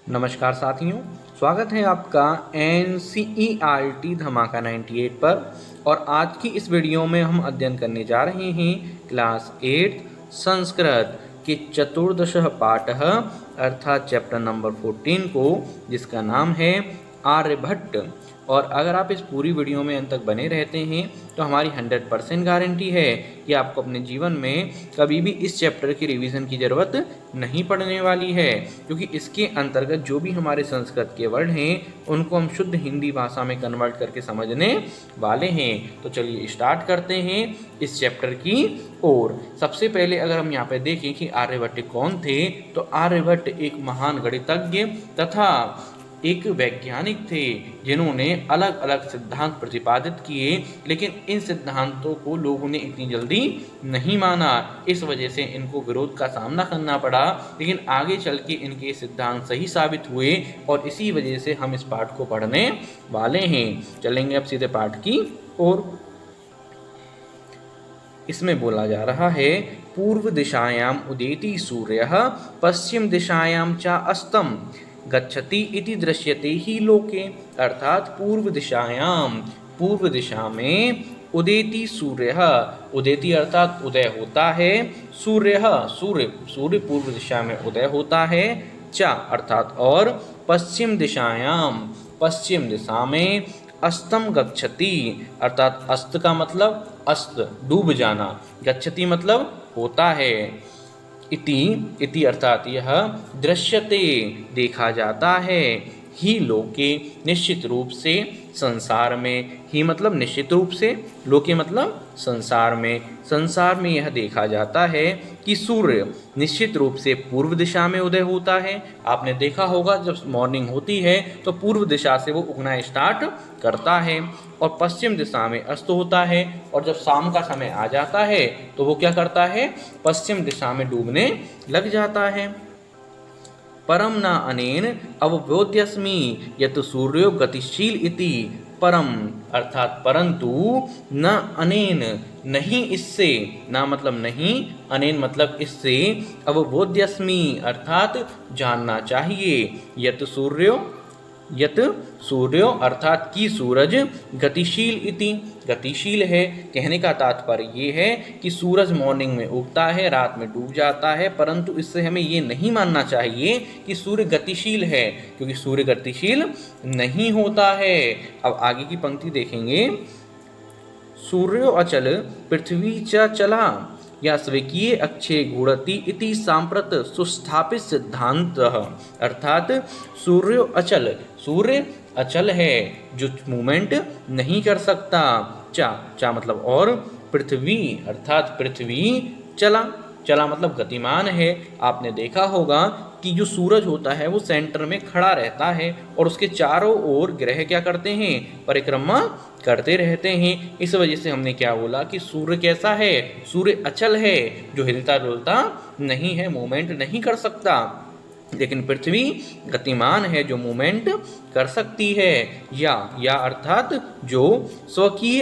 नमस्कार साथियों, स्वागत है आपका NCERT धमाका 98 पर। और आज की इस वीडियो में हम अध्ययन करने जा रहे हैं क्लास 8 संस्कृत के चतुर्दश पाठः अर्थात चैप्टर नंबर 14 को, जिसका नाम है आर्यभट्ट। और अगर आप इस पूरी वीडियो में अंत तक बने रहते हैं तो हमारी 100% गारंटी है कि आपको अपने जीवन में कभी भी इस चैप्टर की रिवीजन की ज़रूरत नहीं पड़ने वाली है, क्योंकि इसके अंतर्गत जो भी हमारे संस्कृत के वर्ड हैं उनको हम शुद्ध हिंदी भाषा में कन्वर्ट करके समझने वाले हैं। तो चलिए स्टार्ट करते हैं इस चैप्टर की ओर। सबसे पहले अगर हम यहाँ पे देखें कि आर्यभट्ट कौन थे, तो आर्यभट्ट एक महान गणितज्ञ तथा एक वैज्ञानिक थे जिन्होंने अलग अलग सिद्धांत प्रतिपादित किए, लेकिन इन सिद्धांतों को लोगों ने इतनी जल्दी नहीं माना। इस वजह से इनको विरोध का सामना करना पड़ा, लेकिन आगे चल के इनके सिद्धांत सही साबित हुए और इसी वजह से हम इस पाठ को पढ़ने वाले हैं। चलेंगे अब सीधे पाठ की ओर। इसमें बोला जा रहा है, पूर्व दिशायाम उदेति सूर्यः पश्चिम दिशायाम च अस्तम गच्छति इति दृश्यते ही लोके। अर्थात पूर्व दिशा में उदेति सूर्यः, उदेति अर्थात उदय होता है, सूर्य पूर्व दिशा में उदय होता है, च अर्थात और, पश्चिम दिशा में, अस्तम गच्छति अर्थात अस्त का मतलब अस्त डूब जाना, गच्छति मतलब होता है, इति अर्थात यह, दृश्यते देखा जाता है, ही लोके निश्चित रूप से संसार में, ही मतलब निश्चित रूप से, लोके मतलब संसार में यह देखा जाता है कि सूर्य निश्चित रूप से पूर्व दिशा में उदय होता है। आपने देखा होगा जब मॉर्निंग होती है तो पूर्व दिशा से वो उगना स्टार्ट करता है और पश्चिम दिशा में अस्त होता है, और जब शाम का समय आ जाता है तो वो क्या करता है, पश्चिम दिशा में डूबने लग जाता है। परम न अनेन अवबोध्यस्मि यत् सूर्यो गतिशील इति। परम अर्थात परंतु, न अनेन नहीं इससे, न मतलब नहीं, अनेन मतलब इससे, अवबोध्यस्मि अर्थात जानना चाहिए, यत् सूर्यो अर्थात कि सूरज, गतिशील इति गतिशील है। कहने का तात्पर्य ये है कि सूरज मॉर्निंग में उगता है, रात में डूब जाता है, परंतु इससे हमें ये नहीं मानना चाहिए कि सूर्य गतिशील है, क्योंकि सूर्य गतिशील नहीं होता है। अब आगे की पंक्ति देखेंगे, सूर्यो अचल पृथ्वी च चला या स्वीकीय अक्षय गुणति इति सांप्रत सुस्थापित सिद्धांत। अर्थात सूर्य अचल है, जो मूवमेंट नहीं कर सकता, चा मतलब और, पृथ्वी अर्थात पृथ्वी, चला मतलब गतिमान है। आपने देखा होगा कि जो सूरज होता है वो सेंटर में खड़ा रहता है और उसके चारों ओर ग्रह क्या करते हैं, परिक्रमा करते रहते हैं। इस वजह से हमने क्या बोला कि सूर्य कैसा है, सूर्य अचल है, जो हिलता डुलता नहीं है, मूवमेंट नहीं कर सकता, लेकिन पृथ्वी गतिमान है, जो मूवमेंट कर सकती है। या अर्थात जो, स्वकीय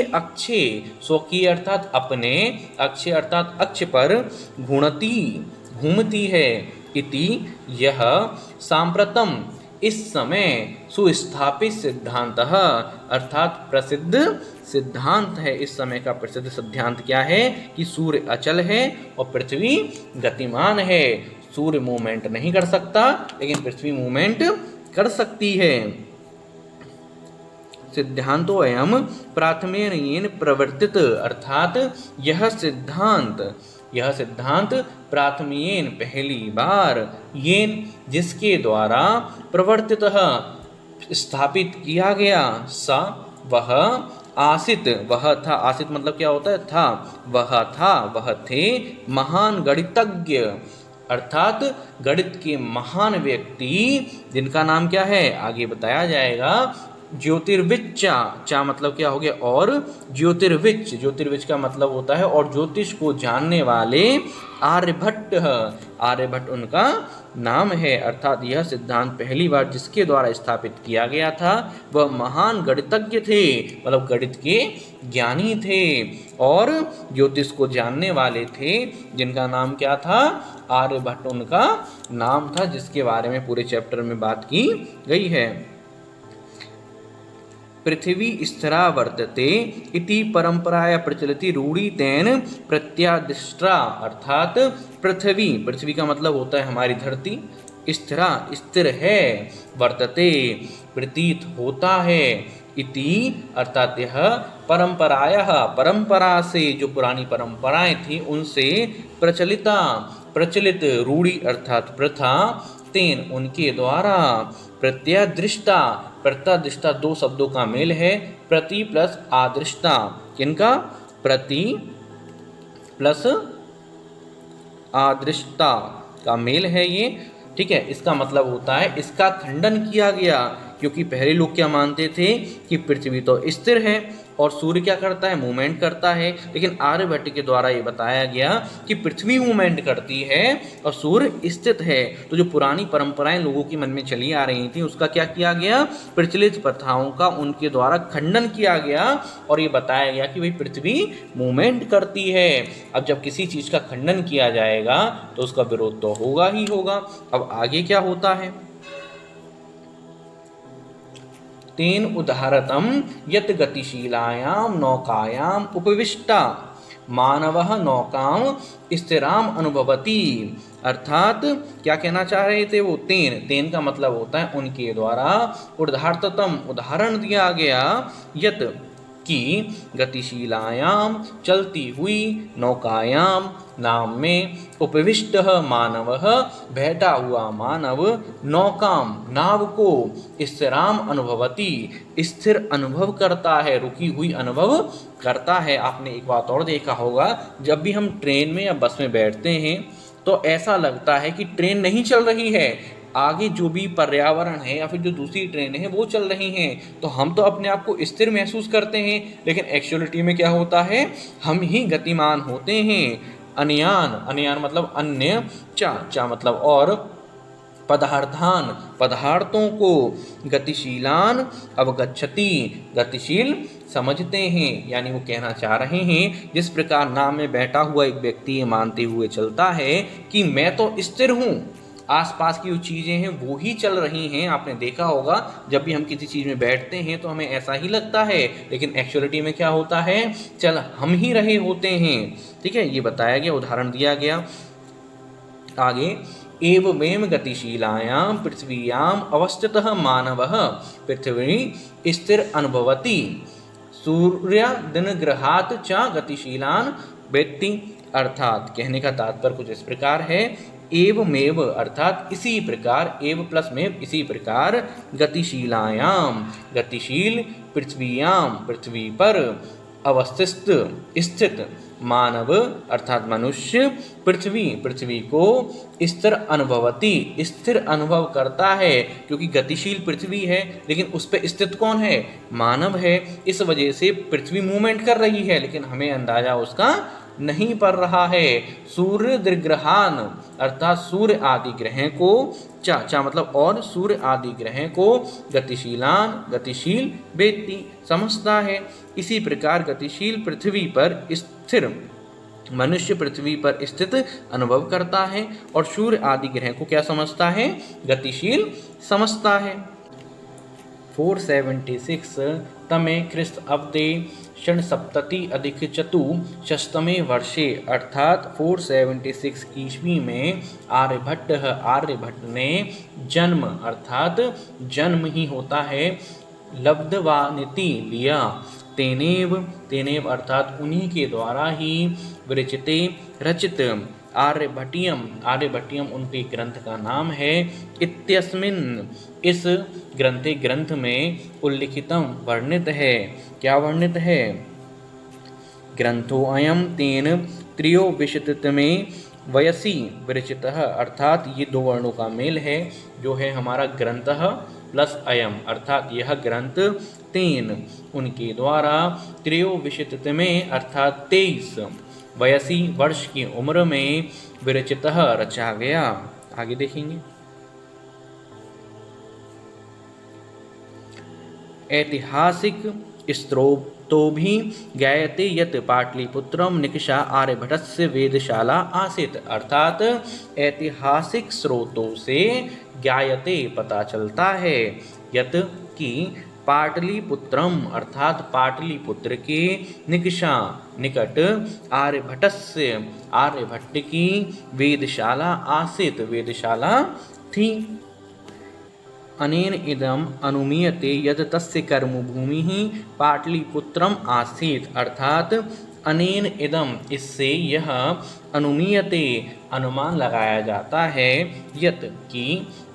अर्थात अपने, अक्षय अर्थात अक्ष पर, घूमती है, इति यह, सांप्रतम इस समय, सुस्थापित सिद्धांत अर्थात प्रसिद्ध सिद्धांत है। इस समय का प्रसिद्ध सिद्धांत क्या है कि सूर्य अचल है और पृथ्वी गतिमान है। सूर्य मूवमेंट नहीं कर सकता, लेकिन पृथ्वी मूवमेंट कर सकती है। सिद्धांतो अयम प्राथम्येन प्रवर्तित अर्थात यह सिद्धांत प्राथम्येन पहली बार, येन जिसके द्वारा, प्रवर्तित स्थापित किया गया, सा वह, आसित वह था, आसित मतलब क्या होता है, था, वह थे, महान गणितज्ञ अर्थात गणित के महान व्यक्ति, जिनका नाम क्या है आगे बताया जाएगा, ज्योतिर्विच्चा, चा मतलब क्या हो गया और, ज्योतिर्विच का मतलब होता है और ज्योतिष को जानने वाले, आर्यभट्ट उनका नाम है, अर्थात यह सिद्धांत पहली बार जिसके द्वारा स्थापित किया गया था वह महान गणितज्ञ थे, मतलब गणित के ज्ञानी थे और ज्योतिष को जानने वाले थे, जिनका नाम क्या था, आर्यभट्ट उनका नाम था, जिसके बारे में पूरे चैप्टर में बात की गई है। पृथ्वी स्थिरा वर्तते इति परंपराया प्रचलित रूढ़ी तेन प्रत्यादिष्टा, अर्थात पृथ्वी का मतलब होता है हमारी धरती, स्थिरा स्थिर है, वर्तते प्रतीत होता है, इति अर्थात यह परंपरा से, जो पुरानी परंपराएं थी उनसे प्रचलित रूढ़ी अर्थात प्रथा, तेन उनके द्वारा, प्रत्यादृष्टा दो शब्दों का मेल है, प्रति प्लस आदृष्टा, किनका, प्रति प्लस आदृष्टा का मेल है ये, ठीक है। इसका मतलब होता है इसका खंडन किया गया, क्योंकि पहले लोग क्या मानते थे कि पृथ्वी तो स्थिर है और सूर्य क्या करता है, मूवमेंट करता है, लेकिन आर्यभट्ट के द्वारा ये बताया गया कि पृथ्वी मूवमेंट करती है और सूर्य स्थित है। तो जो पुरानी परंपराएं लोगों के मन में चली आ रही थी उसका क्या किया गया, प्रचलित प्रथाओं का उनके द्वारा खंडन किया गया और ये बताया गया कि भाई पृथ्वी मूवमेंट करती है। अब जब किसी चीज का खंडन किया जाएगा तो उसका विरोध तो होगा ही होगा। अब आगे क्या होता है, तेन उदाहरतम यत गतिशीलायाम नौकायाम उपविष्टा मानवः नौकाम स्थिराम अनुभवति, अर्थात क्या कहना चाह रहे थे वो, तेन का मतलब होता है उनके द्वारा, उदाहरतम उदाहरण दिया गया, यत की गतिशीलायाम चलती हुई, नौकायाम नाम में, उपविष्ट मानवः बैठा हुआ मानव, नौकाम नाव को, स्थिराम अनुभवति स्थिर अनुभव करता है, रुकी हुई अनुभव करता है। आपने एक बात और देखा होगा, जब भी हम ट्रेन में या बस में बैठते हैं तो ऐसा लगता है कि ट्रेन नहीं चल रही है, आगे जो भी पर्यावरण है या फिर जो दूसरी ट्रेनें हैं वो चल रही हैं, तो हम तो अपने आप को स्थिर महसूस करते हैं, लेकिन एक्चुअलिटी में क्या होता है, हम ही गतिमान होते हैं। अनयान मतलब अन्य, चा मतलब और, पदार्थों को, गतिशीलान अवगच्छति गतिशील समझते हैं, यानी वो कहना चाह रहे हैं जिस प्रकार नाव में बैठा हुआ एक व्यक्ति ये मानते हुए चलता है कि मैं तो स्थिर हूँ, आसपास की जो चीज़ें हैं वो ही चल रही हैं। आपने देखा होगा जब भी हम किसी चीज़ में बैठते हैं तो हमें ऐसा ही लगता है, लेकिन एक्चुअलिटी में क्या होता है, चल हम ही रहे होते हैं, ठीक है। ये बताया गया, उदाहरण दिया गया। आगे, एवमेव गतिशीलायां पृथ्व्याम अवस्थितः मानवः पृथ्वी स्थिर अनुभवति सूर्यादिनग्रहात् च गतिशीलान वेत्ति, अर्थात कहने का तात्पर्य कुछ इस प्रकार है, एवमेव अर्थात इसी प्रकार, एव प्लस में इसी प्रकार, गतिशीलायाम गतिशील, पृथ्व्याम पृथ्वी पर, अवस्थित स्थित, मानव अर्थात मनुष्य, पृथ्वी को स्थिर अनुभवती स्थिर अनुभव करता है, क्योंकि गतिशील पृथ्वी है लेकिन उस पर स्थित कौन है, मानव है। इस वजह से पृथ्वी मूवमेंट कर रही है लेकिन हमें अंदाजा उसका नहीं पड़ रहा है। सूर्य दिग्ग्रहान अर्थात सूर्य आदि ग्रह को, चा मतलब और, सूर्य आदि ग्रह को गतिशील वेत्ति समझता है। इसी प्रकार गतिशील पृथ्वी पर स्थिर मनुष्य पृथ्वी पर स्थित अनुभव करता है और सूर्य आदि ग्रह को क्या समझता है, गतिशील समझता है। 476 तमे ख्रिस्त अब्दे षण्सप्तति अधिक चतुष्तमे वर्षे अर्थात 476 ईस्वी में आर्यभट्ट ने जन्म अर्थात जन्म ही होता है, लब्धवानिति लिया, तेनेव अर्थात उन्हीं के द्वारा ही, विरचिते रचित, आर्यभट्टियम उनके ग्रंथ का नाम है, इत्यस्मिन् इस ग्रंथ में उल्लिखितम वर्णित है, क्या वर्णित है, ग्रंथोऽयं तेन त्रयोविंशतितमे वयसि विरचितः अर्थात ये दो वर्णों का मेल है, जो है हमारा ग्रंथः प्लस अयम अर्थात यह ग्रंथ तेन उनके द्वारा त्रयोविंशतितमे अर्थात 23 वयसी वर्ष की उम्र में विरचितः रचा गया। आगे देखेंगे। ऐतिहासिक स्त्रोतो भी ज्ञायते यत् पाटलिपुत्रम निकषा आर्यभट्टस्य वेदशाला आसीत्। अर्थात ऐतिहासिक स्रोतों से ज्ञायते पता चलता है यत् कि पाटलिपुत्रम अर्थात पाटलिपुत्र के निकषा निकट आर्यभट्टस्य आर्यभट्ट की वेदशाला आसीत् वेदशाला थी। अनेन इदम अनुमीयते यत् तस्य कर्मभूमिः पाटलिपुत्रम आसीत्। अर्थात अनेन इदम इससे यह अनुमीयते अनुमान लगाया जाता है यत् कि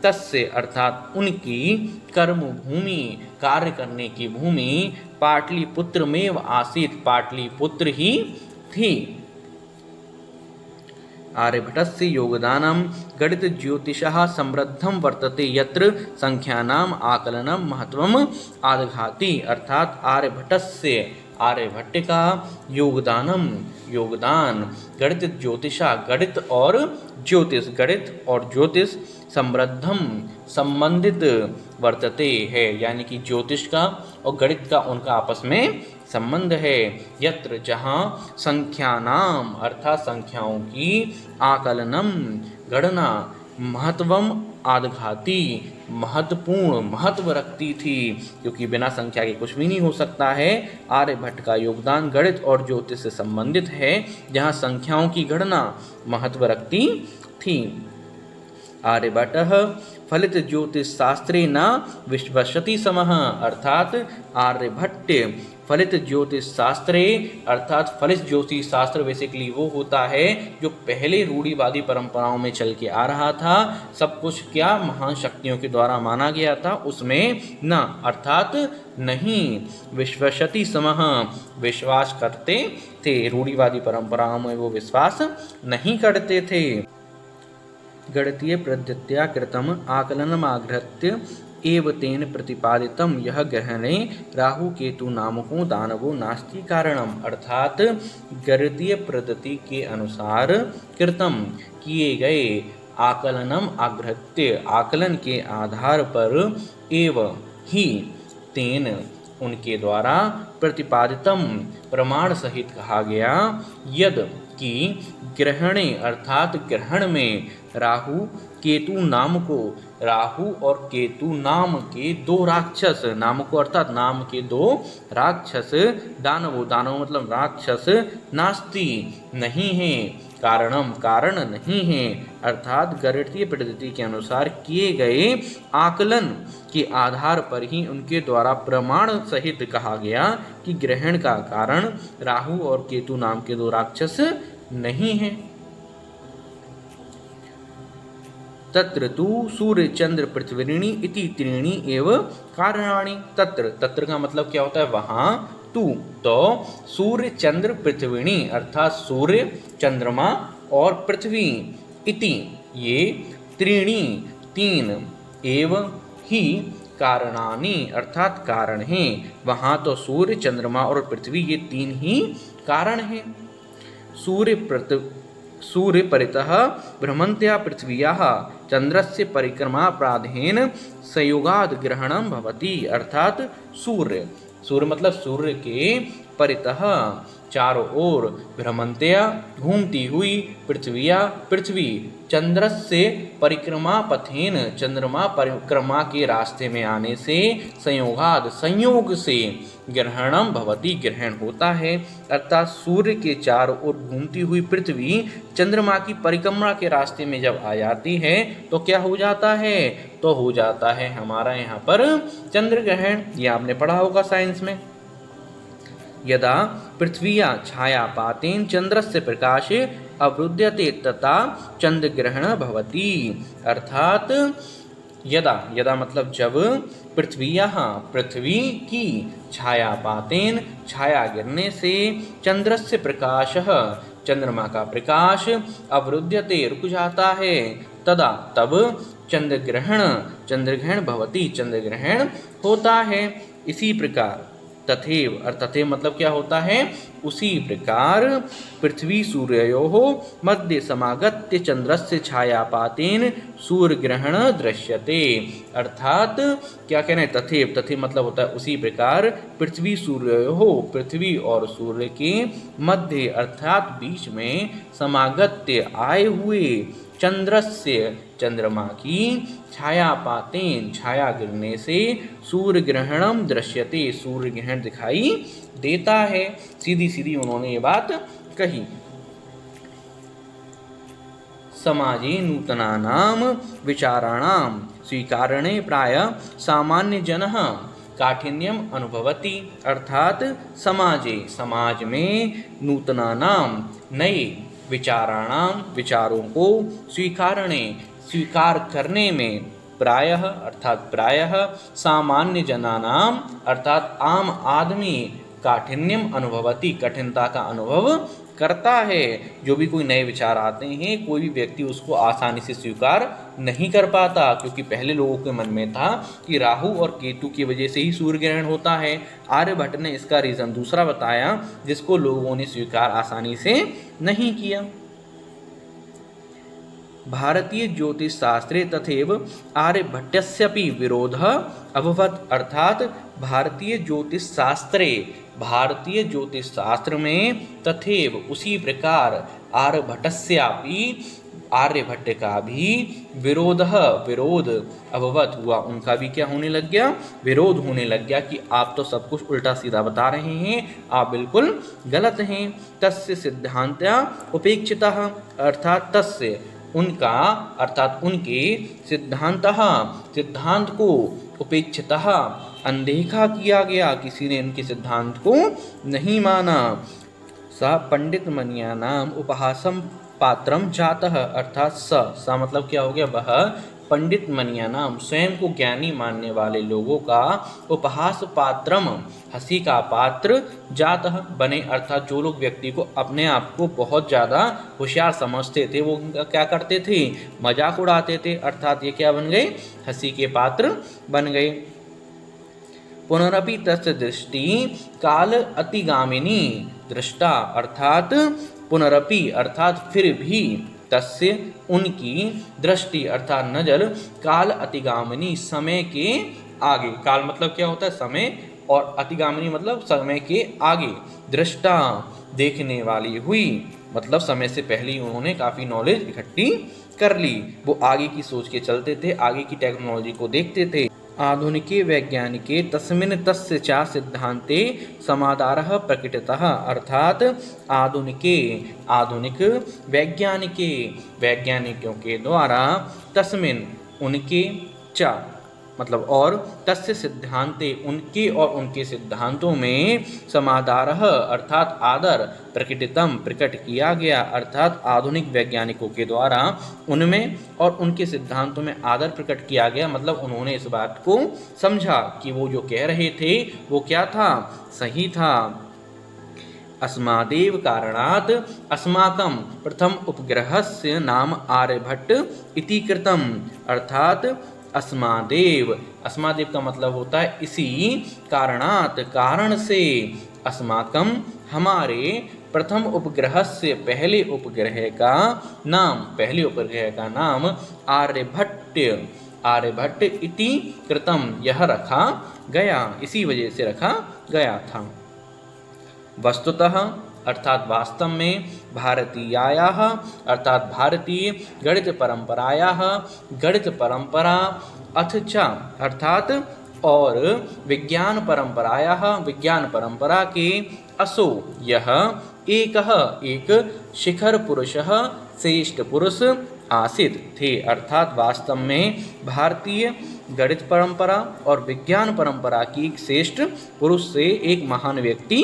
तस्य अर्थात उनकी कर्मभूमि कार्य करने की भूमि पाटलिपुत्र में आसीत् पाटलिपुत्र ही थी। आर्यभट्टस्य योगदानं गणितज्योतिषः समृद्धं वर्तते यत्र संख्यानाम् आकलनं महत्वम् आदघाति। अर्थात आर्यभट्ट का योगदान गणित ज्योतिषा गणित और ज्योतिष समृद्धम संबंधित वर्तते है, यानी कि ज्योतिष का और गणित का उनका आपस में संबंध है। यत्र जहाँ संख्यानाम अर्थात संख्याओं की आकलनम गणना महत्वम आदघाती महत्वपूर्ण महत्व रखती थी, क्योंकि बिना संख्या के कुछ भी नहीं हो सकता है। आर्यभट्ट का योगदान गणित और ज्योतिष से संबंधित है, जहाँ संख्याओं की गणना महत्व रखती थी। आर्यभट्टः फलित ज्योतिष शास्त्रे न विश्वसति समः। अर्थात आर्यभट्ट फलित ज्योतिष शास्त्रे अर्थात फलित ज्योतिष शास्त्र बेसिकली वो होता है जो पहले रूढ़िवादी परंपराओं में चल के आ रहा था, सब कुछ क्या महान शक्तियों के द्वारा माना गया था, उसमें न अर्थात नहीं विश्वसति समः विश्वास करते थे। रूढ़िवादी परंपराओं में वो विश्वास नहीं करते थे। गणितीय पद्धत्या कृतम आकलनमाधृत्य एव तेन प्रतिपादितम यह ग्रहणे राहु केतु नामको दानवो नास्ति कारणम। अर्थात गणितीय पद्धति के अनुसार कृतम किए गए आकलनम आधृत्य आकलन के आधार पर एव ही तेन उनके द्वारा प्रतिपादितम प्रमाण सहित कहा गया यद कि ग्रहणे अर्थात ग्रहण में राहु केतु नाम को राहु और केतु नाम के दो राक्षस नाम को अर्थात नाम के दो राक्षस दानवो दानव मतलब राक्षस नास्ति नहीं है कारणम कारण नहीं है। अर्थात गणितीय पद्धति के अनुसार किए गए आकलन के आधार पर ही उनके द्वारा प्रमाण सहित कहा गया कि ग्रहण का कारण राहु और केतु नाम के दो राक्षस नहीं है। तत्र तु सूर्य चंद्र पृथ्वीणी इति त्रीणि एव कारणानि। तत्र का मतलब क्या होता है वहाँ, तू तो सूर्य चंद्र पृथ्वीणी अर्थात सूर्य चंद्रमा और पृथ्वी इति ये त्रीणि तीन एव ही कारणानि अर्थात कारण हैं। वहाँ तो सूर्य चंद्रमा और पृथ्वी ये तीन ही कारण हैं। सूर्य परितः भ्रमन्त्या पृथ्व्याः चंद्रस्य परिक्रमापराधेन संयोगाद ग्रहणं भवति। अर्थात सूर्य मतलब सूर्य के परितः चारों ओर भ्रमन्त्या घूमती हुई पृथ्वी चंद्रस्य परिक्रमा पथेन चंद्रमा परिक्रमा के रास्ते में आने से संयोग से ग्रहणम भवति ग्रहण होता है। अर्थात सूर्य के चारों ओर घूमती हुई पृथ्वी चंद्रमा की परिक्रमा के रास्ते में जब आ जाती है तो क्या हो जाता है, तो हो जाता है हमारा यहाँ पर चंद्र ग्रहण। ये आपने पढ़ा होगा साइंस में। यदा पृथ्व्या छायापातेन चंद्रस्य प्रकाशे अवरुध्यते तथा चंद्रग्रहण भवति। अर्थात यदा मतलब जब पृथ्वी की छायापातेन छाया गिरने से चंद्रस्य प्रकाशः चंद्रमा का प्रकाश अवरुध्यते रुक जाता है तदा तब चंद्रग्रहण भवति चंद्रग्रहण होता है। इसी प्रकार तथैव और तथैव मतलब क्या होता है, उसी प्रकार पृथ्वी सूर्ययोः मध्ये समागत्य चंद्रस्य छायापातेन सूर्यग्रहण दृश्यते। अर्थात क्या कहना है, तथैव तथैव मतलब होता है उसी प्रकार पृथ्वी सूर्ययोः पृथ्वी और सूर्य के मध्य अर्थात बीच में समागत्य आए हुए चंद्रस्य चंद्रमा की छायापातेन छाया गिरने से सूर्य ग्रहणम दृश्यते सूर्य ग्रहण दिखाई देता है। सीधी सीधी उन्होंने ये बात कही। समाजे नूतनानाम विचाराणां स्वीकारणे प्राय सामान्य जनः काठिन्यम अनुभवति। अर्थात समाजे समाज में नूतनानाम नए विचाराणाम विचारों को स्वीकारणे स्वीकार करने में प्रायः अर्थात प्रायः सामान्य जनानाम अर्थात आम आदमी काठिन्यम अनुभवति कठिनता का अनुभव करता है। जो भी कोई नए विचार आते हैं कोई भी व्यक्ति उसको आसानी से स्वीकार नहीं कर पाता, क्योंकि पहले लोगों के मन में था कि राहु और केतु की वजह से ही सूर्य ग्रहण होता है। आर्यभट्ट ने इसका रीज़न दूसरा बताया जिसको लोगों ने स्वीकार आसानी से नहीं किया। भारतीय ज्योतिष शास्त्रे तथैव आर्यभट्टस्यपि विरोधः अभवत्। अर्थात भारतीय ज्योतिष शास्त्र में तथैव उसी प्रकार आर्यभट्टस्यापि आर्यभट्ट का भी विरोध अभवत हुआ, उनका भी क्या होने लग गया, विरोध होने लग गया कि आप तो सब कुछ उल्टा सीधा बता रहे हैं, आप बिल्कुल गलत हैं। तस्य सिद्धांत्या उपेक्षितः अर्थात तस्य उनका अर्थात उनके सिद्धांत को उपेक्षितः अनदेखा किया गया, किसी ने उनके सिद्धांत को नहीं माना। स पंडित मनीयानाम उपहासम पात्रम जातः अर्थात स मतलब क्या हो गया, वह पंडित मनीयानाम स्वयं को ज्ञानी मानने वाले लोगों का उपहास पात्रम हंसी का पात्र जातः बने। अर्थात जो लोग व्यक्ति को अपने आप को बहुत ज़्यादा होशियार समझते थे वो क्या करते थे, मजाक उड़ाते थे। अर्थात ये क्या बन गए, हंसी के पात्र बन गए। पुनरपि तस्य दृष्टि काल अतिगामिनी दृष्टा अर्थात पुनरपि अर्थात फिर भी तस्य उनकी दृष्टि अर्थात नजर काल अतिगामिनी समय के आगे, काल मतलब क्या होता है समय, और अतिगामिनी मतलब समय के आगे, दृष्टा देखने वाली हुई, मतलब समय से पहले ही उन्होंने काफ़ी नॉलेज इकट्ठी कर ली। वो आगे की सोच के चलते थे, आगे की टेक्नोलॉजी को देखते थे। आधुनिके वैज्ञानिके तस्मिन् तस्य च सिद्धान्ते समादारः प्रकटितः अर्थात आधुनिक वैज्ञानिकों के द्वारा तस्मिन् उनके च मतलब और तस्य सिद्धांते उनके और उनके सिद्धांतों में समादारः अर्थात आदर प्रकट किया गया। अर्थात आधुनिक वैज्ञानिकों के द्वारा उनमें और उनके सिद्धांतों में आदर प्रकट किया गया, मतलब उन्होंने इस बात को समझा कि वो जो कह रहे थे वो क्या था, सही था। अस्मादेव कारणात् अस्माकं प्रथम उपग्रहस्य नाम आर्यभट्ट इति कृतम् अर्थात अस्मादेव का मतलब होता है इसी कारणात् कारण से, अस्माकं हमारे प्रथम उपग्रह से पहले उपग्रह का नाम आर्यभट्ट इति कृतम यह रखा गया, इसी वजह से रखा गया था। वस्तुतः अर्थात वास्तव में भारतीयायाः अर्थात भारतीय गणित परंपरा अथ च अर्थात और विज्ञान परंपरा के असो यह एक शिखर पुरुषः श्रेष्ठ पुरुष आसीत् थे। अर्थात वास्तव में भारतीय गणित परंपरा और विज्ञान परंपरा की श्रेष्ठ पुरुष से एक महान व्यक्ति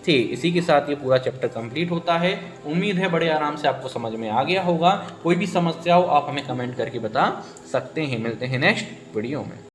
थे। इसी के साथ ये पूरा चैप्टर कंप्लीट होता है। उम्मीद है बड़े आराम से आपको समझ में आ गया होगा। कोई भी समस्या हो आप हमें कमेंट करके बता सकते हैं। मिलते हैं नेक्स्ट वीडियो में।